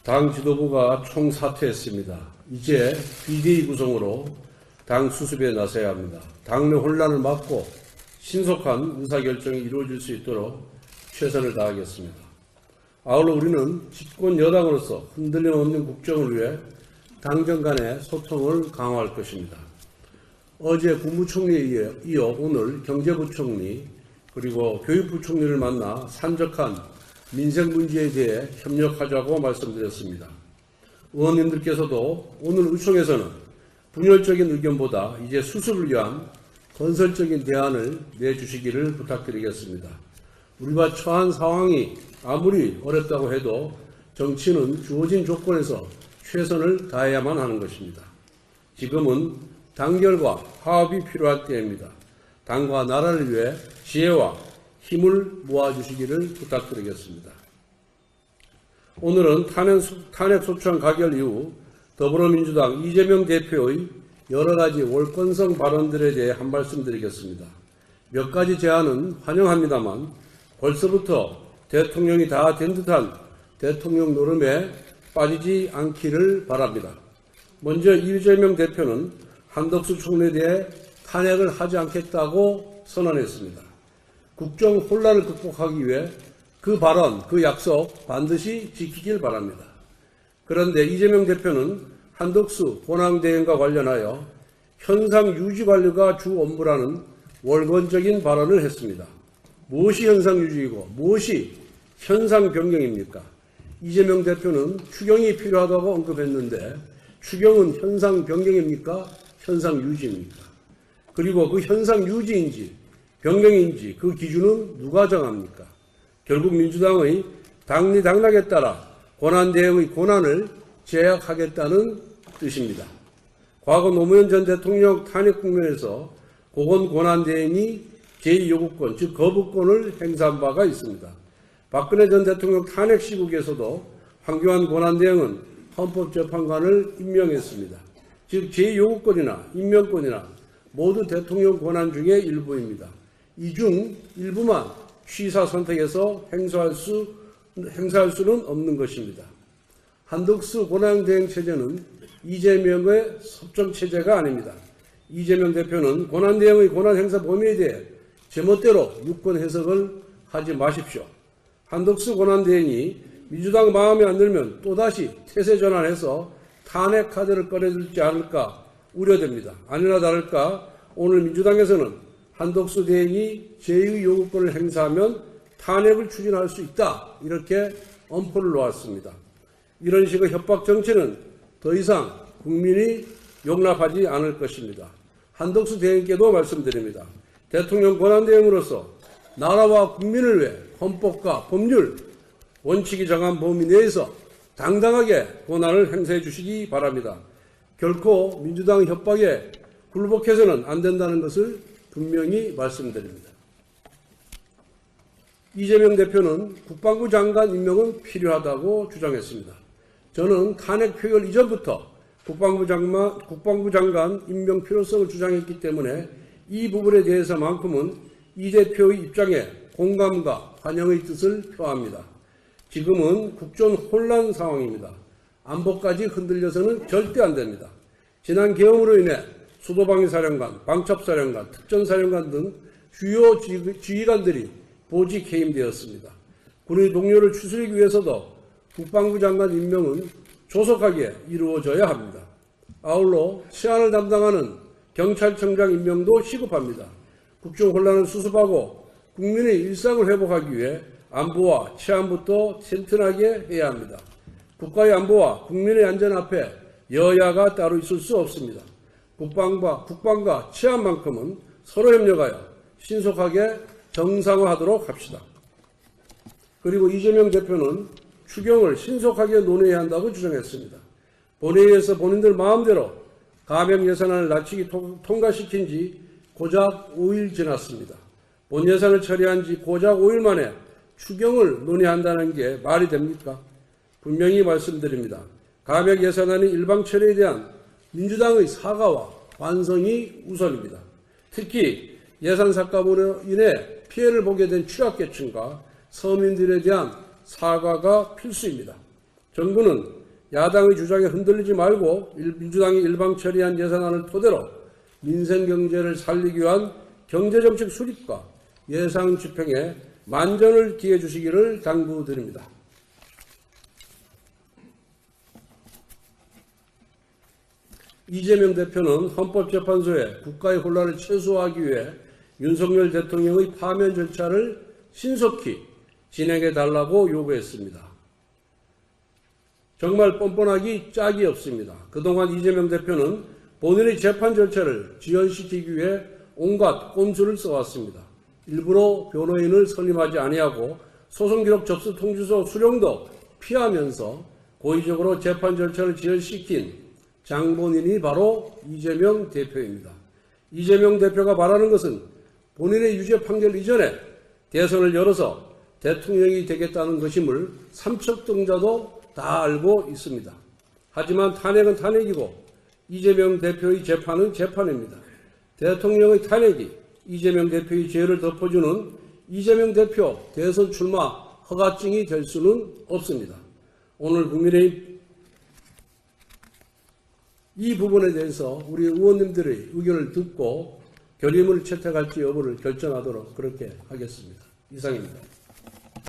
당 지도부가 총사퇴했습니다. 이제 비대위 구성으로 당 수습에 나서야 합니다. 당내 혼란을 막고 신속한 의사결정이 이루어질 수 있도록 최선을 다하겠습니다. 아울러 우리는 집권 여당으로서 흔들림 없는 국정을 위해 당정 간의 소통을 강화할 것입니다. 어제 국무총리에 이어 오늘 경제부총리 그리고 교육부총리를 만나 산적한 민생 문제에 대해 협력하자고 말씀드렸습니다. 의원님들께서도 오늘 의총에서는 분열적인 의견보다 이제 수습을 위한 건설적인 대안을 내주시기를 부탁드리겠습니다. 우리가 처한 상황이 아무리 어렵다고 해도 정치는 주어진 조건에서 최선을 다해야만 하는 것입니다. 지금은 단결과 화합이 필요할 때입니다. 당과 나라를 위해 지혜와 힘을 모아주시기를 부탁드리겠습니다. 오늘은 탄핵 소추안 가결 이후 더불어민주당 이재명 대표의 여러 가지 월권성 발언들에 대해 한 말씀 드리겠습니다. 몇 가지 제안은 환영합니다만 벌써부터 대통령이 다 된 듯한 대통령 노름에 빠지지 않기를 바랍니다. 먼저 이재명 대표는 한덕수 총리에 대해 탄핵을 하지 않겠다고 선언했습니다. 국정 혼란을 극복하기 위해 그 발언, 그 약속 반드시 지키길 바랍니다. 그런데 이재명 대표는 한덕수 권한대행과 관련하여 현상 유지 관리가 주 업무라는 월권적인 발언을 했습니다. 무엇이 현상 유지이고 무엇이 현상 변경입니까? 이재명 대표는 추경이 필요하다고 언급했는데 추경은 현상 변경입니까? 현상 유지입니까? 그리고 그 현상 유지인지 변경인지 그 기준은 누가 정합니까? 결국 민주당의 당리당락에 따라 권한대행의 권한을 제약하겠다는 뜻입니다. 과거 노무현 전 대통령 탄핵 국면에서 고건 권한대행이 제2요구권, 즉 거부권을 행사한 바가 있습니다. 박근혜 전 대통령 탄핵 시국에서도 황교안 권한대행은 헌법재판관을 임명했습니다. 즉 제2요구권이나 임명권이나 모두 대통령 권한 중의 일부입니다. 이 중 일부만 취사 선택해서 행사할 수는 없는 것입니다. 한덕수 권한대행 체제는 이재명의 섭정체제가 아닙니다. 이재명 대표는 권한대행의 권한 행사 범위에 대해 제멋대로 유권 해석을 하지 마십시오. 한덕수 권한대행이 민주당 마음에 안 들면 또다시 태세 전환해서 탄핵 카드를 꺼내들지 않을까 우려됩니다. 아니나 다를까 오늘 민주당에서는 한덕수 대행이 제2 요구권을 행사하면 탄핵을 추진할 수 있다. 이렇게 엄포를 놓았습니다. 이런 식의 협박 정치는 더 이상 국민이 용납하지 않을 것입니다. 한덕수 대행께도 말씀드립니다. 대통령 권한대행으로서 나라와 국민을 위해 헌법과 법률, 원칙이 정한 범위 내에서 당당하게 권한을 행사해 주시기 바랍니다. 결코 민주당 협박에 굴복해서는 안 된다는 것을 분명히 말씀드립니다. 이재명 대표는 국방부 장관 임명은 필요하다고 주장했습니다. 저는 탄핵 표결 이전부터 국방부 장관 임명 필요성을 주장했기 때문에 이 부분에 대해서만큼은 이 대표의 입장에 공감과 환영의 뜻을 표합니다. 지금은 국정 혼란 상황입니다. 안보까지 흔들려서는 절대 안 됩니다. 지난 계엄으로 인해 수도방위사령관, 방첩사령관, 특전사령관 등 주요 지휘관들이 보직 해임되었습니다. 군의 동료를 추스르기 위해서도 국방부 장관 임명은 조속하게 이루어져야 합니다. 아울러 치안을 담당하는 경찰청장 임명도 시급합니다. 국정 혼란을 수습하고 국민의 일상을 회복하기 위해 안보와 치안부터 튼튼하게 해야 합니다. 국가의 안보와 국민의 안전 앞에 여야가 따로 있을 수 없습니다. 국방과 치안만큼은 서로 협력하여 신속하게 정상화하도록 합시다. 그리고 이재명 대표는 추경을 신속하게 논의해야 한다고 주장했습니다. 본회의에서 본인들 마음대로 감액 예산안을 낮추기 통과시킨 지 고작 5일 지났습니다. 본 예산을 처리한 지 고작 5일 만에 추경을 논의한다는 게 말이 됩니까? 분명히 말씀드립니다. 감액 예산안의 일방 처리에 대한 민주당의 사과와 반성이 우선입니다. 특히 예산 삭감으로 인해 피해를 보게 된 취약계층과 서민들에 대한 사과가 필수입니다. 정부는 야당의 주장에 흔들리지 말고 민주당이 일방 처리한 예산안을 토대로 민생 경제를 살리기 위한 경제정책 수립과 예산 집행에 만전을 기해 주시기를 당부드립니다. 이재명 대표는 헌법재판소에 국가의 혼란을 최소화하기 위해 윤석열 대통령의 파면 절차를 신속히 진행해달라고 요구했습니다. 정말 뻔뻔하기 짝이 없습니다. 그동안 이재명 대표는 본인의 재판 절차를 지연시키기 위해 온갖 꼼수를 써왔습니다. 일부러 변호인을 선임하지 아니하고 소송기록 접수 통지서 수령도 피하면서 고의적으로 재판 절차를 지연시킨 장본인이 바로 이재명 대표입니다. 이재명 대표가 말하는 것은 본인의 유죄 판결 이전에 대선을 열어서 대통령이 되겠다는 것임을 삼척동자도 다 알고 있습니다. 하지만 탄핵은 탄핵이고 이재명 대표의 재판은 재판입니다. 대통령의 탄핵이 이재명 대표의 죄를 덮어주는 이재명 대표 대선 출마 허가증이 될 수는 없습니다. 오늘 국민의힘 이 부분에 대해서 우리 의원님들의 의견을 듣고 결의문을 채택할지 여부를 결정하도록 그렇게 하겠습니다. 이상입니다.